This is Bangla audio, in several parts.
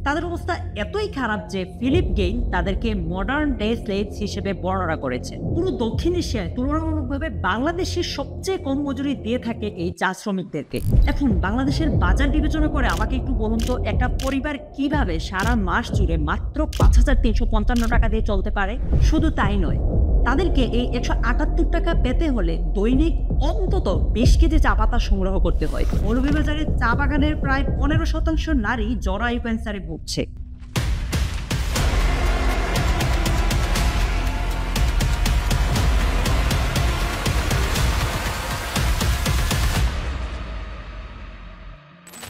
তাদের অবস্থা এতই খারাপ যে ফিলিপ গেইন তাদেরকে মডার্ন ডে স্লেভস হিসেবে বর্ণনা করেছে। পুরো দক্ষিণ এশিয়ায় তুলনামূলকভাবে বাংলাদেশের সবচেয়ে কম মজুরি দিয়ে থাকে এই চা শ্রমিকদেরকে। এখন বাংলাদেশের বাজার বিবেচনা করে আমাকে একটু বলুন তো, একটা পরিবার কিভাবে সারা মাস জুড়ে মাত্র 5,355 টাকা দিয়ে চলতে পারে? শুধু তাই নয়, তাদেরকে এই 178 টাকা পেতে হলে দৈনিক অন্তত 20 কেজি চা পাতা সংগ্রহ করতে হয়। মৌলভীবাজারের চা বাগানের প্রায় 15% নারী জরায়ু ক্যান্সারে ভুগছে।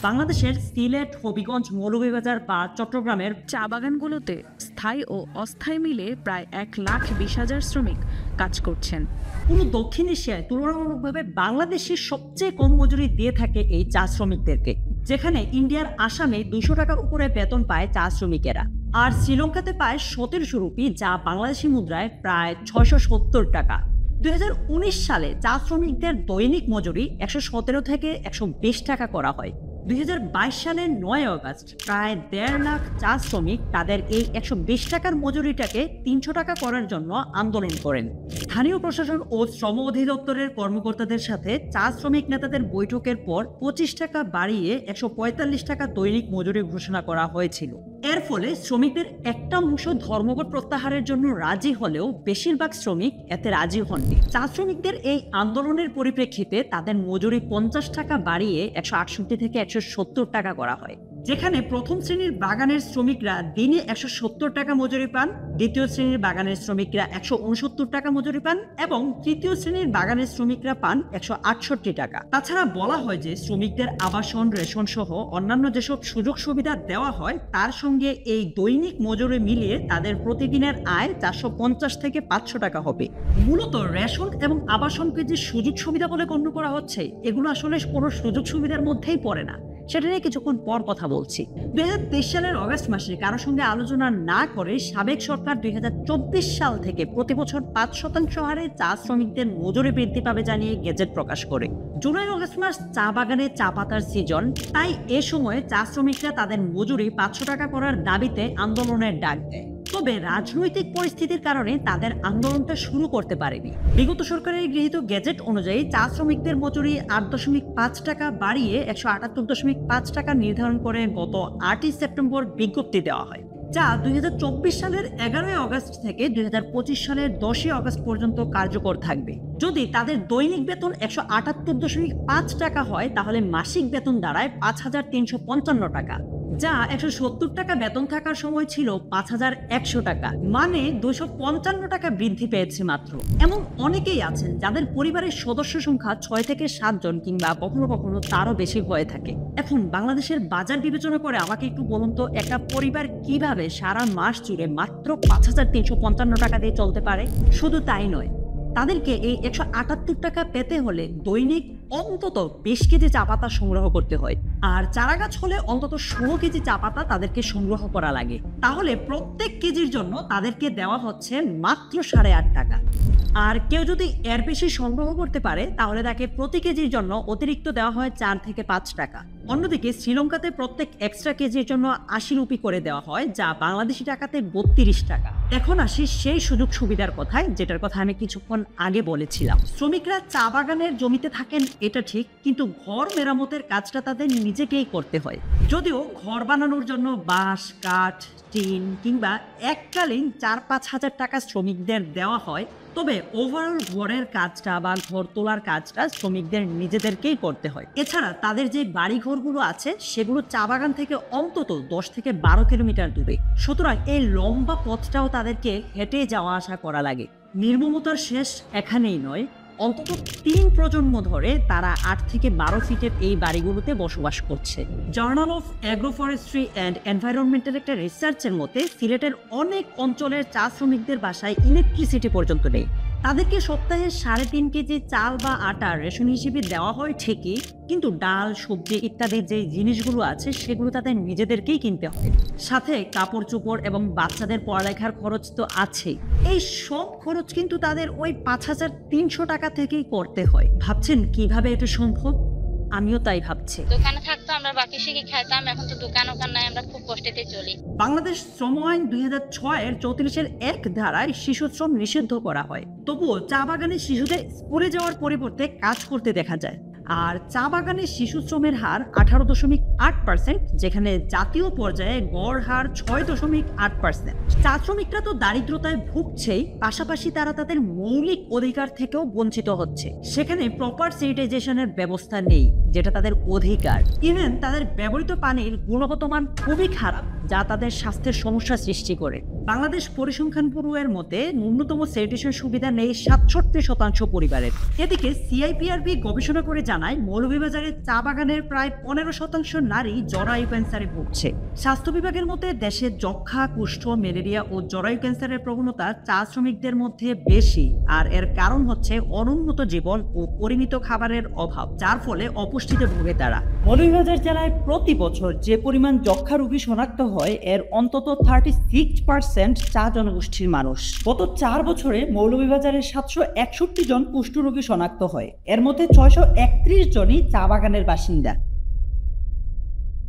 বাংলাদেশের সিলেট, হবিগঞ্জ, মৌলভীবাজার বা চট্টগ্রামের চা বাগানগুলোতে স্থায়ী ও অস্থায়ী মিলে প্রায় 1,20,000 শ্রমিক কাজ করছেন। পুরো দক্ষিণ এশিয়ায় তুলনামূলকভাবে বাংলাদেশের সবচেয়ে কম মজুরি দিয়ে থাকে এই চা শ্রমিকদেরকে, যেখানে ইন্ডিয়ার আসামে 200 টাকার উপরে বেতন পায় চা শ্রমিকেরা, আর শ্রীলঙ্কাতে পায় 1700 রুপি, যা বাংলাদেশি মুদ্রায় প্রায় 670 টাকা। 2019 সালে চা শ্রমিকদের দৈনিক মজুরি 117 থেকে 120 টাকা করা হয়। 2022 সালের 9 আগস্ট প্রায় 1.5 লাখ চা শ্রমিক তাদের এই 120 টাকার মজুরিটাকে 300 টাকা করার জন্য আন্দোলন করেন। স্থানীয় প্রশাসন ও শ্রম অধিদপ্তরের কর্মকর্তাদের সাথে চা শ্রমিক নেতাদের বৈঠকের পর 25 টাকা বাড়িয়ে 145 টাকা দৈনিক মজুরি ঘোষণা করা হয়েছিল। এর ফলে শ্রমিকদের একটা অংশ ধর্মঘট প্রত্যাহারের জন্য রাজি হলেও বেশিরভাগ শ্রমিক এতে রাজি হননি। চা শ্রমিকদের এই আন্দোলনের পরিপ্রেক্ষিতে তাদের মজুরি 50 টাকা বাড়িয়ে 168 থেকে 170 টাকা করা হয়, যেখানে প্রথম শ্রেণীর বাগানের শ্রমিকরা দিনে 170 টাকা মজুরি পান, দ্বিতীয় শ্রেণীর বাগানের শ্রমিকরা 169 টাকা মজুরি পান এবং তৃতীয় শ্রেণীর বাগানের শ্রমিকরা পান 168 টাকা। তাছাড়া বলা হয় যে শ্রমিকদের আবাসন, রেশন সহ অন্যান্য যেসব সুযোগ সুবিধা দেওয়া হয় তার সঙ্গে এই দৈনিক মজুরি মিলিয়ে তাদের প্রতিদিনের আয় 450 থেকে 500 টাকা হবে। মূলত রেশন এবং আবাসনকে যে সুযোগ সুবিধা বলে গণ্য করা হচ্ছে, এগুলো আসলে কোনো সুযোগ সুবিধার মধ্যেই পড়ে না। সেটা নিয়ে কিছুক্ষণ পর কথা বলছি। 2023 সালের অগস্ট মাসে কারোর সঙ্গে আলোচনা না করে সাবেক সরকার 2024 সাল থেকে প্রতি বছর 5% হারে চা শ্রমিকদের মজুরি বৃদ্ধি পাবে জানিয়ে গেজেট প্রকাশ করে। জুলাই আগস্ট মাস চা বাগানে চা পাতার সিজন, তাই এ সময়ে চা শ্রমিকরা তাদের মজুরি 500 টাকা করার দাবিতে আন্দোলনের ডাক দেয়। তবে রাজনৈতিক পরিস্থিতির কারণে তাদের আন্দোলনটা শুরু করতে পারেনি। বিগত সরকারের গৃহীত গেজেট অনুযায়ী চা শ্রমিকদের মজুরি 8.5 টাকা বাড়িয়ে 178.5 টাকা নির্ধারণ করে গত 8ই সেপ্টেম্বর বিজ্ঞপ্তি দেওয়া হয়, যা 2024 সালের 11 আগস্ট থেকে 2025 সালের 10 আগস্ট পর্যন্ত কার্যকর থাকবে। যদি তাদের দৈনিক বেতন 178.5 টাকা হয় তাহলে মাসিক বেতন দাঁড়ায় 5,355 টাকা, যা 170 টাকা বেতন থাকার সময় ছিল 5,100 টাকা, মানে 255 টাকা বৃদ্ধি পেয়েছে মাত্র। এমন অনেকেই আছেন যাদের পরিবারের সদস্য সংখ্যা 6 থেকে 7 জন কিংবা কখনো কখনো তারও বেশি হয়ে থাকে। এখন বাংলাদেশের বাজার বিবেচনা করে আমাকে একটু বলুন তো, একটা পরিবার কিভাবে সারা মাস জুড়ে মাত্র 5,355 টাকা দিয়ে চলতে পারে? শুধু তাই নয়, তাদেরকে এই 178 টাকা পেতে হলে দৈনিক অন্তত 20 কেজি চা পাতা সংগ্রহ করতে হয়, আর চারা গাছ হলে অন্তত 16 কেজি চা পাতা তাদেরকে সংগ্রহ করা লাগে। তাহলে প্রত্যেক কেজির জন্য তাদেরকে দেওয়া হচ্ছে মাত্র 8.5 টাকা। আর কেউ যদি এর বেশি সংগ্রহ করতে পারে তাহলে তাকে প্রতি কেজির জন্য অতিরিক্ত দেওয়া হয় 4 থেকে 5 টাকা। অন্যদিকে শ্রীলঙ্কাতে প্রত্যেক এক্সট্রা কেজির জন্য 80 রুপি করে দেওয়া হয়, যা বাংলাদেশি টাকাতে 32 টাকা। এখন আসি সেই সুযোগ সুবিধার কথায়, যেটার কথা আমি কিছুক্ষণ আগে বলেছিলাম। শ্রমিকরা চা বাগানের জমিতে থাকেন এটা ঠিক, কিন্তু ঘর মেরামতের কাজটা তাদের নিজেকেই করতে হয়। যদিও ঘর বানানোর জন্য বাঁশ, কাঠ, টিন কিংবা এককালীন 4-5 হাজার টাকা শ্রমিকদের দেওয়া হয়, তবে ওভারঅল ঘরের কাজটা বা ঘর তোলার কাজটা শ্রমিকদের নিজেদেরকেই করতে হয়। এছাড়া তাদের যে বাড়িঘরগুলো আছে সেগুলো চা বাগান থেকে অন্তত 10 থেকে 12 কিলোমিটার দূরে, সুতরাং এই লম্বা পথটাও তাদেরকে হেঁটে যাওয়া আসা করা লাগে। নির্মমতার শেষ এখানেই নয়, অন্তত 3 প্রজন্ম ধরে তারা 8 থেকে 12 ফিটের এই বাড়িগুলোতে বসবাস করছে। জার্নাল অফ অ্যাগ্রোফরেস্ট্রি অ্যান্ড এনভায়রনমেন্টের একটা রিসার্চের মতে সিলেটের অনেক অঞ্চলের চা শ্রমিকদের বাসায় ইলেকট্রিসিটি পর্যন্ত নেই। তাদেরকে সপ্তাহে 3.5 কেজি চাল বা আটা রেশন হিসেবে দেওয়া হয় ঠিকই, কিন্তু ডাল, সবজি ইত্যাদি যে জিনিসগুলো আছে সেগুলো তাদের নিজেদেরকেই কিনতে হয়। সাথে কাপড় চোপড় এবং বাচ্চাদের পড়ালেখার খরচ তো আছেই। এই সব খরচ কিন্তু তাদের ওই 5,300 টাকা থেকেই করতে হয়। ভাবছেন কিভাবে এটা সম্ভব? আমিও তাই ভাবছি। দোকানে থাকতো আমরা বাকি শিখে খাইতাম, এখন তো দোকান ওখান নাই, আমরা খুব কষ্টেতে চলি। বাংলাদেশ শ্রম আইন 2006-এর 34-এর 1 ধারায় শিশু শ্রম নিষিদ্ধ করা হয়। তবুও চা বাগানে শিশুদের স্কুলে যাওয়ার পরিবর্তে কাজ করতে দেখা যায়। আর চা বাগানে শিশু শ্রমের হার 18.8%, যেখানে জাতীয় পর্যায়ে গড় হার 6.8%। চা শ্রমিকরা তো দারিদ্রতায় ভুগছেই, পাশাপাশি তারা তাদের মৌলিক অধিকার থেকেও বঞ্চিত হচ্ছে। সেখানে প্রপার স্যানিটাইজেশনের ব্যবস্থা নেই, যেটা তাদের অধিকার। ইভেন তাদের ব্যবহৃত পানির গুণগত মান খুবই খারাপ, যা তাদের স্বাস্থ্যের সমস্যা সৃষ্টি করে। বাংলাদেশ পরিসংখ্যান ব্যুরোর মতে ন্যূনতম স্যানিটেশন সুবিধা নেই 67% পরিবারের। এদিকে সিআইপিআরবি গবেষণা করে জানায়, মৌলভীবাজারের চা বাগানের প্রায় 15% নারী জরায়ু ক্যান্সারে ভুগছে। স্বাস্থ্য বিভাগের মতে দেশে যক্ষা, কুষ্ঠ, ম্যালেরিয়া ও জরায়ু ক্যান্সারের প্রবণতা চা শ্রমিকদের মধ্যে বেশি। আর এর কারণ হচ্ছে অনুন্নত জীবন ও পরিমিত খাবারের অভাব, যার ফলে অপুষ্টিতে ভোগে তারা। মৌলভীবাজার জেলায় প্রতি বছর যে পরিমাণ যক্ষা রোগী শনাক্ত হয়, এর অন্তত 36% চা জনগোষ্ঠীর মানুষ। গত 4 বছরে মৌলভীবাজারের 761 জন কুষ্ঠরোগী শনাক্ত হয়, এর মধ্যে 631 জনই চা বাগানের বাসিন্দা।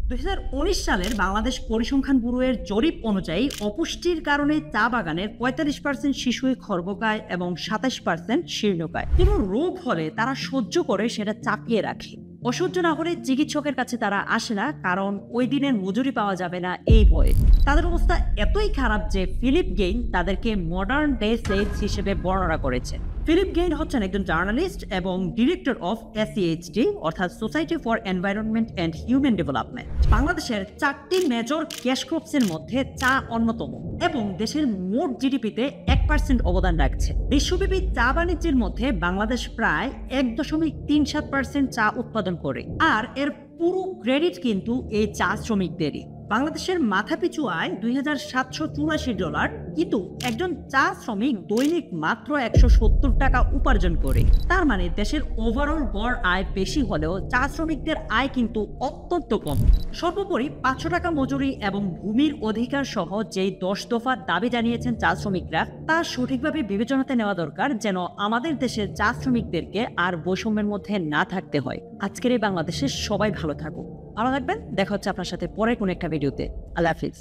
2019 সালের বাংলাদেশ পরিসংখ্যান ব্যুরোর জরিপ অনুযায়ী অপুষ্টির কারণে চা বাগানের 45% শিশুই খর্বকায় এবং 27% শীর্ণকায়। কোনো রোগ হলে তারা সহ্য করে সেটা চাপিয়ে রাখে। অসহ্য না হলে চিকিৎসকের কাছে তারা আসে না, কারণ ওই দিনের মজুরি পাওয়া যাবে না এই ভয়ে। তাদের অবস্থা এতই খারাপ যে ফিলিপ গেইন তাদেরকে মডার্ন ডে স্লেভস হিসেবে বর্ণনা করেছে। ফিলিপ গেইন হচ্ছেন একজন জার্নালিস্ট এবং ডিরেক্টর অফ SEHD, অর্থাৎ society for environment and human development. বাংলাদেশের 4টি মেজর ক্যাশ ক্রপসের মধ্যে চা অন্যতম এবং দেশের মোট জিডিপিতে 1% অবদান রাখছে। বিশ্বব্যাপী চা বাণিজ্যের মধ্যে বাংলাদেশ প্রায় 1.37% চা উৎপাদন করে, আর এর পুরো ক্রেডিট কিন্তু এই চা শ্রমিকদেরই। বাংলাদেশের মাথাপিছু আয় $2,784, কিন্তু একজন চা শ্রমিক দৈনিক মাত্র 170 টাকা উপার্জন করে। তার মানে দেশের ওভারঅল গড় আয় বেশি হলেও চা শ্রমিকদের আয় কিন্তু অত্যন্ত কম। সর্বোপরি 500 টাকা মজুরি এবং ভূমির অধিকার সহ যেই 10 দফা দাবি জানিয়েছেন চা শ্রমিকরা, তা সঠিকভাবে বিবেচনাতে নেওয়া দরকার, যেন আমাদের দেশের চা শ্রমিকদেরকে আর বৈষম্যের মধ্যে না থাকতে হয়। আজকের এই বাংলাদেশের সবাই ভালো থাকুক, ভালো থাকবেন। দেখা হচ্ছে আপনার সাথে পরে কোনো একটা ভিডিওতে। আল্লাহ হাফিজ।